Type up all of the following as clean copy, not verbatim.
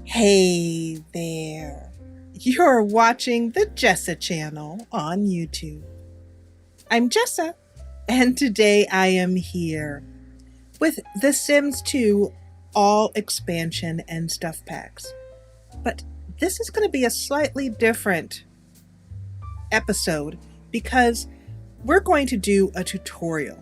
Hey there. You're watching the Jessa channel on YouTube. I'm Jessa, and today I am here with The Sims 2 All Expansion and Stuff Packs. But this is going to be a slightly different episode because we're going to do a tutorial.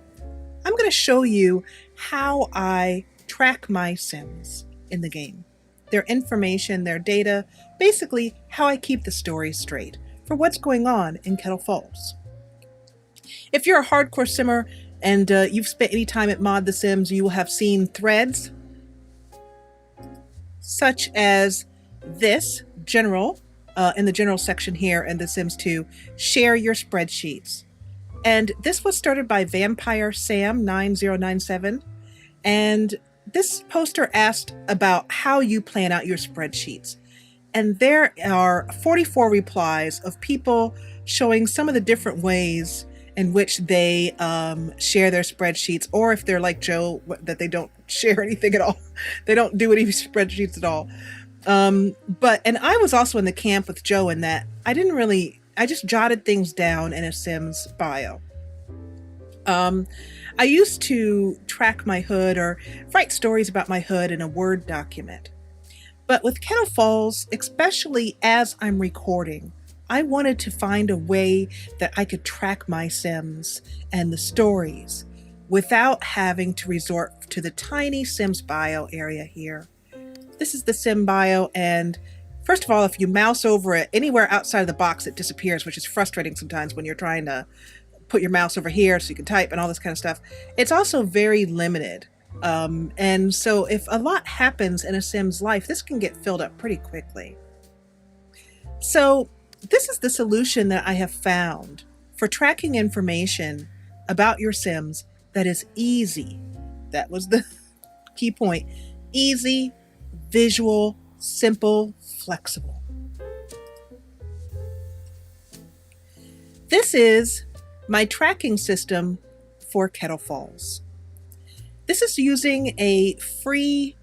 I'm going to show you how I track my Sims in the game. Their information, their data, basically how I keep the story straight for what's going on in Kettle Falls. If you're a hardcore simmer and you've spent any time at Mod The Sims, you will have seen threads such as this general, in the general section here in The Sims 2, share your spreadsheets. And this was started by Vampire Sam 9097, and this poster asked about how you plan out your spreadsheets. And there are 44 replies of people showing some of the different ways in which they share their spreadsheets, or if they're like Joe, that they don't share anything at all. They don't do any spreadsheets at all. And I was also in the camp with Joe in that I just jotted things down in a Sims bio. I used to track my hood or write stories about my hood in a Word document. But with Kettle Falls, especially as I'm recording, I wanted to find a way that I could track my Sims and the stories without having to resort to the tiny Sims bio area here. This is the Sim bio, and first of all, if you mouse over it anywhere outside of the box, it disappears, which is frustrating sometimes when you're trying to put your mouse over here so you can type and all this kind of stuff. It's also very limited. And so if a lot happens in a Sim's life, this can get filled up pretty quickly. So this is the solution that I have found for tracking information about your Sims that is easy. That was the key point. Easy, visual, simple, flexible. This is my tracking system for Kettle Falls. This is using a free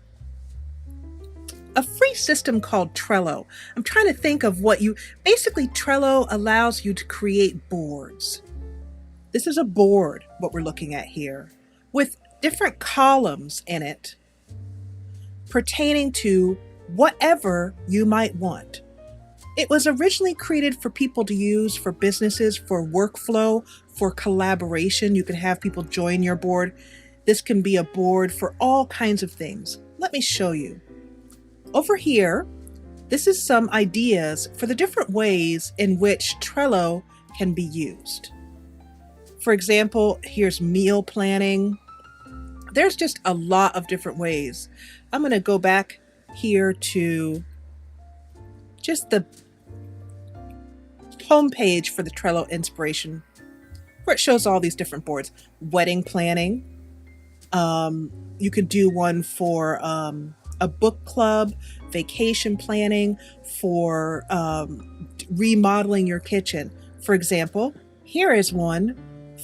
system called Trello. I'm trying to think of basically Trello allows you to create boards. This is a board, what we're looking at here, with different columns in it pertaining to whatever you might want. It was originally created for people to use for businesses, for workflow, for collaboration. You can have people join your board. This can be a board for all kinds of things. Let me show you. Over here, this is some ideas for the different ways in which Trello can be used. For example, here's meal planning. There's just a lot of different ways. I'm going to go back here to just the home page for the Trello inspiration, where it shows all these different boards. Wedding planning. You could do one for a book club, vacation planning, for remodeling your kitchen. For example, here is one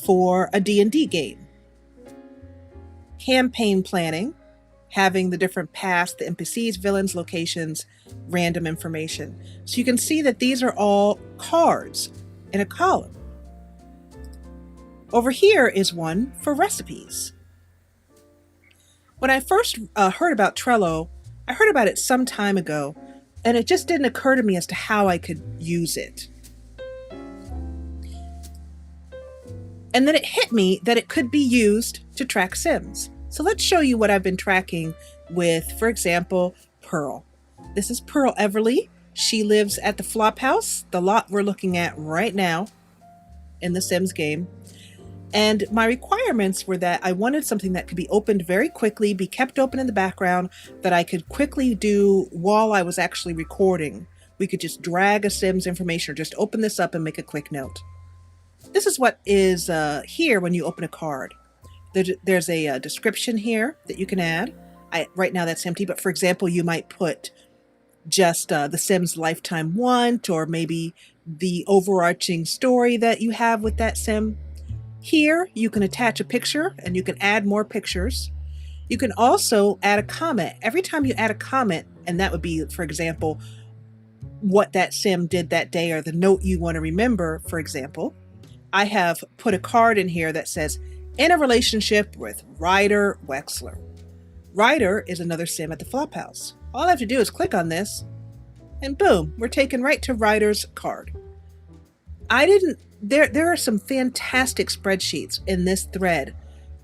for a D&D game. Campaign planning, having the different past, the NPCs, villains, locations, random information. So you can see that these are all cards in a column. Over here is one for recipes. When I first heard about Trello, I heard about it some time ago, and it just didn't occur to me as to how I could use it. And then it hit me that it could be used to track Sims. So let's show you what I've been tracking with, for example, Pearl. This is Pearl Everly. She lives at the Flop House, the lot we're looking at right now in the Sims game. And my requirements were that I wanted something that could be opened very quickly, be kept open in the background, that I could quickly do while I was actually recording. We could just drag a Sims information or just open this up and make a quick note. This is what is here when you open a card. There's a description here that you can add. Right now that's empty, but for example, you might put just the Sims lifetime want, or maybe the overarching story that you have with that Sim. Here, you can attach a picture and you can add more pictures. You can also add a comment. Every time you add a comment, and that would be, for example, what that sim did that day or the note you want to remember, for example, I have put a card in here that says, in a relationship with Ryder Wexler. Ryder is another sim at the Flophouse. All I have to do is click on this, and boom, we're taken right to Ryder's card. There are some fantastic spreadsheets in this thread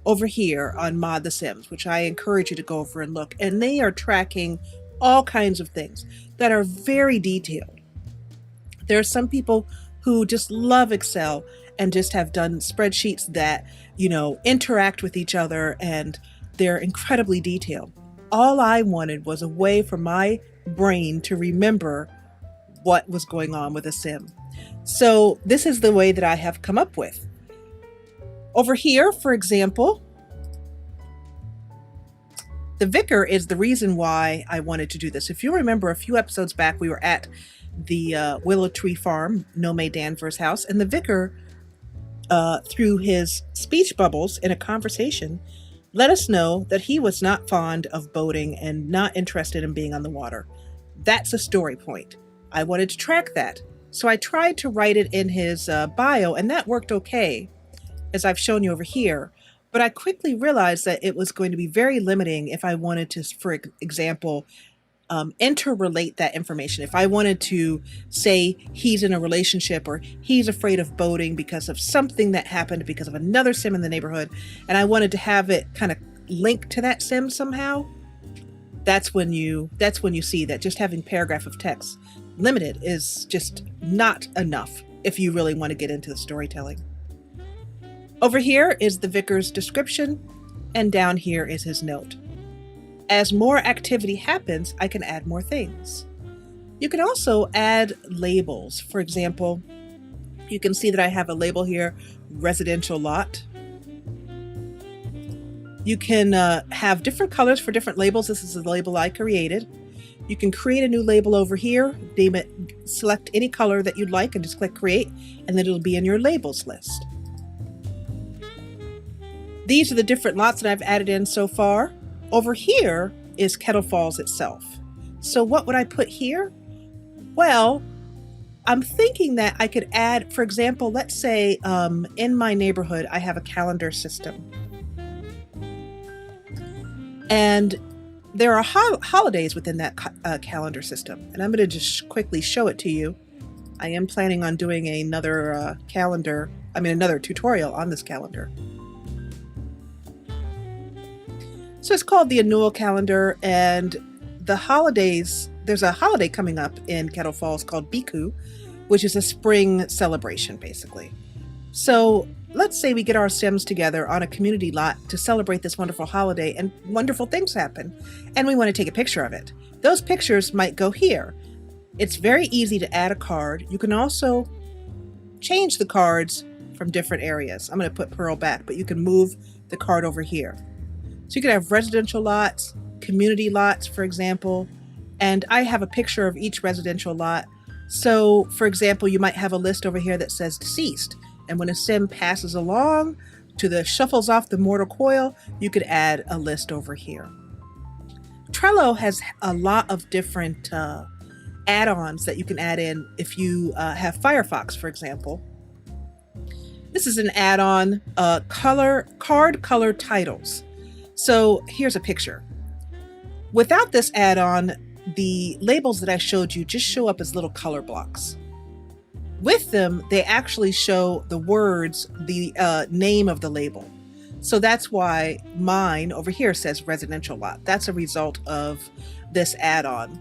over here on Mod the Sims, which I encourage you to go over and look. And they are tracking all kinds of things that are very detailed. There are some people who just love Excel and just have done spreadsheets that, interact with each other, and they're incredibly detailed. All I wanted was a way for my brain to remember what was going on with a sim. So this is the way that I have come up with. Over here, for example, the vicar is the reason why I wanted to do this. If you remember a few episodes back, we were at the Willow Tree Farm, Nome Danvers' house, and the vicar, through his speech bubbles in a conversation, let us know that he was not fond of boating and not interested in being on the water. That's a story point. I wanted to track that. So I tried to write it in his bio, and that worked okay, as I've shown you over here. But I quickly realized that it was going to be very limiting if I wanted to, for example, interrelate that information. If I wanted to say he's in a relationship or he's afraid of boating because of something that happened because of another sim in the neighborhood, and I wanted to have it kind of linked to that sim somehow, that's when you see that just having paragraph of text limited is just not enough if you really want to get into the storytelling. Over here is the vicar's description, and down here is his note. As more activity happens, I can add more things. You can also add labels. For example, you can see that I have a label here, residential lot. You can have different colors for different labels. This is the label I created. You can create a new label over here, name it, select any color that you'd like and just click create, and then it'll be in your labels list. These are the different lots that I've added in so far. Over here is Kettle Falls itself. So what would I put here? Well, I'm thinking that I could add, for example, let's say in my neighborhood, I have a calendar system. And there are holidays within that calendar system. And I'm going to just quickly show it to you. I am planning on doing another another tutorial on this calendar. So it's called the annual calendar, and the holidays, there's a holiday coming up in Kettle Falls called Biku, which is a spring celebration, basically. So let's say we get our Sims together on a community lot to celebrate this wonderful holiday, and wonderful things happen, and we want to take a picture of it. Those pictures might go here. It's very easy to add a card. You can also change the cards from different areas. I'm going to put Pearl back, but you can move the card over here. So you could have residential lots, community lots, for example, and I have a picture of each residential lot. So, for example, you might have a list over here that says deceased, and when a sim passes along to the shuffles off the mortal coil, you could add a list over here. Trello has a lot of different add-ons that you can add in if you have Firefox, for example. This is an add-on, card color titles. So here's a picture. Without this add-on, the labels that I showed you just show up as little color blocks. With them, they actually show the words, the name of the label. So that's why mine over here says residential lot. That's a result of this add-on.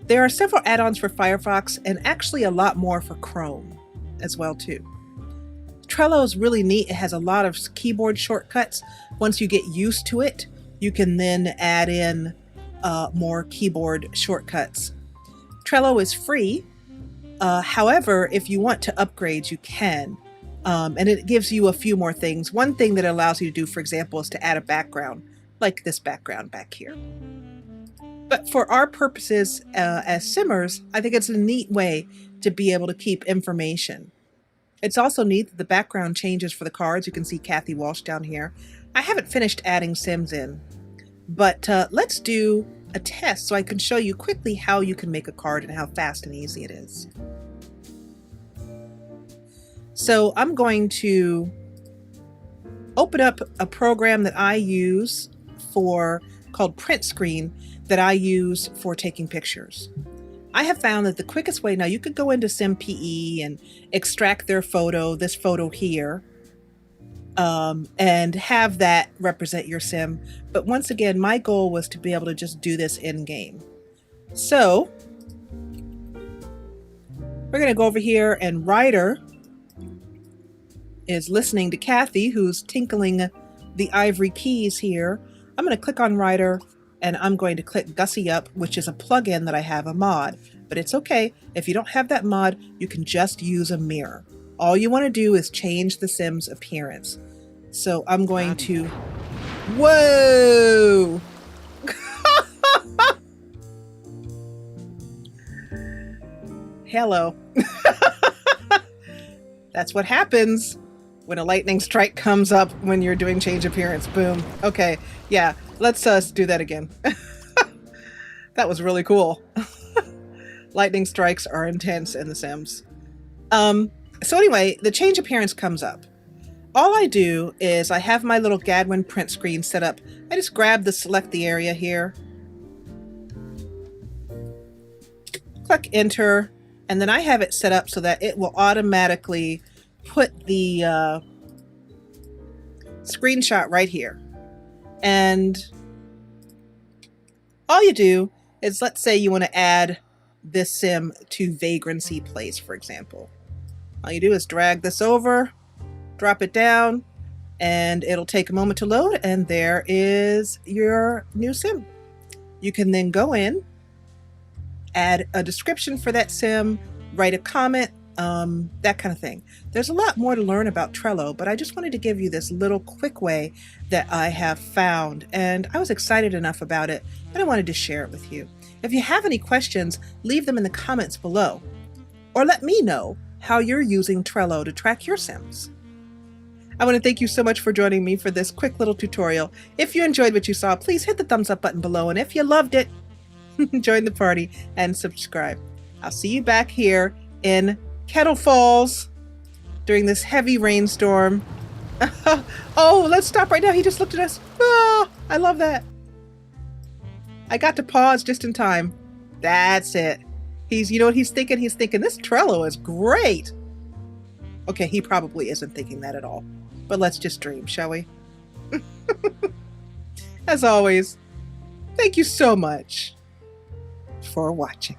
There are several add-ons for Firefox and actually a lot more for Chrome as well too. Trello is really neat. It has a lot of keyboard shortcuts. Once you get used to it, you can then add in more keyboard shortcuts. Trello is free. However, if you want to upgrade, you can. And it gives you a few more things. One thing that it allows you to do, for example, is to add a background, like this background back here. But for our purposes as simmers, I think it's a neat way to be able to keep information. It's also neat that the background changes for the cards. You can see Kathy Walsh down here. I haven't finished adding Sims in, but let's do a test so I can show you quickly how you can make a card and how fast and easy it is. So I'm going to open up a program that I use called Print Screen, that I use for taking pictures. I have found that the quickest way, now you could go into SimPE and extract their photo, this photo here, and have that represent your sim. But once again, my goal was to be able to just do this in game. So we're going to go over here, and Ryder is listening to Kathy, who's tinkling the ivory keys here. I'm going to click on Ryder, and I'm going to click Gussy Up, which is a plugin that I have, a mod. But it's okay. If you don't have that mod, you can just use a mirror. All you want to do is change the Sim's appearance. So I'm going to... Whoa! Hello. That's what happens when a lightning strike comes up when you're doing change appearance. Boom. Okay. Yeah. Let's do that again. That was really cool. Lightning strikes are intense in The Sims. So anyway, the change appearance comes up. All I do is I have my little Gadwin print screen set up. I just grab the select the area here. Click enter. And then I have it set up so that it will automatically put the screenshot right here. And all you do is, let's say you want to add this sim to Vagrancy Place, for example. All you do is drag this over, drop it down, and it'll take a moment to load, and there is your new sim. You can then go in, add a description for that sim, write a comment, that kind of thing. There's a lot more to learn about Trello, but I just wanted to give you this little quick way that I have found, and I was excited enough about it that I wanted to share it with you. If you have any questions, leave them in the comments below, or let me know how you're using Trello to track your Sims. I want to thank you so much for joining me for this quick little tutorial. If you enjoyed what you saw, please hit the thumbs up button below, and if you loved it, join the party and subscribe. I'll see you back here in Kettle Falls during this heavy rainstorm. Oh, let's stop right now. He just looked at us. Oh, I love that. I got to pause just in time. That's it. You know what he's thinking? He's thinking, this Trello is great. Okay, he probably isn't thinking that at all. But let's just dream, shall we? As always, thank you so much for watching.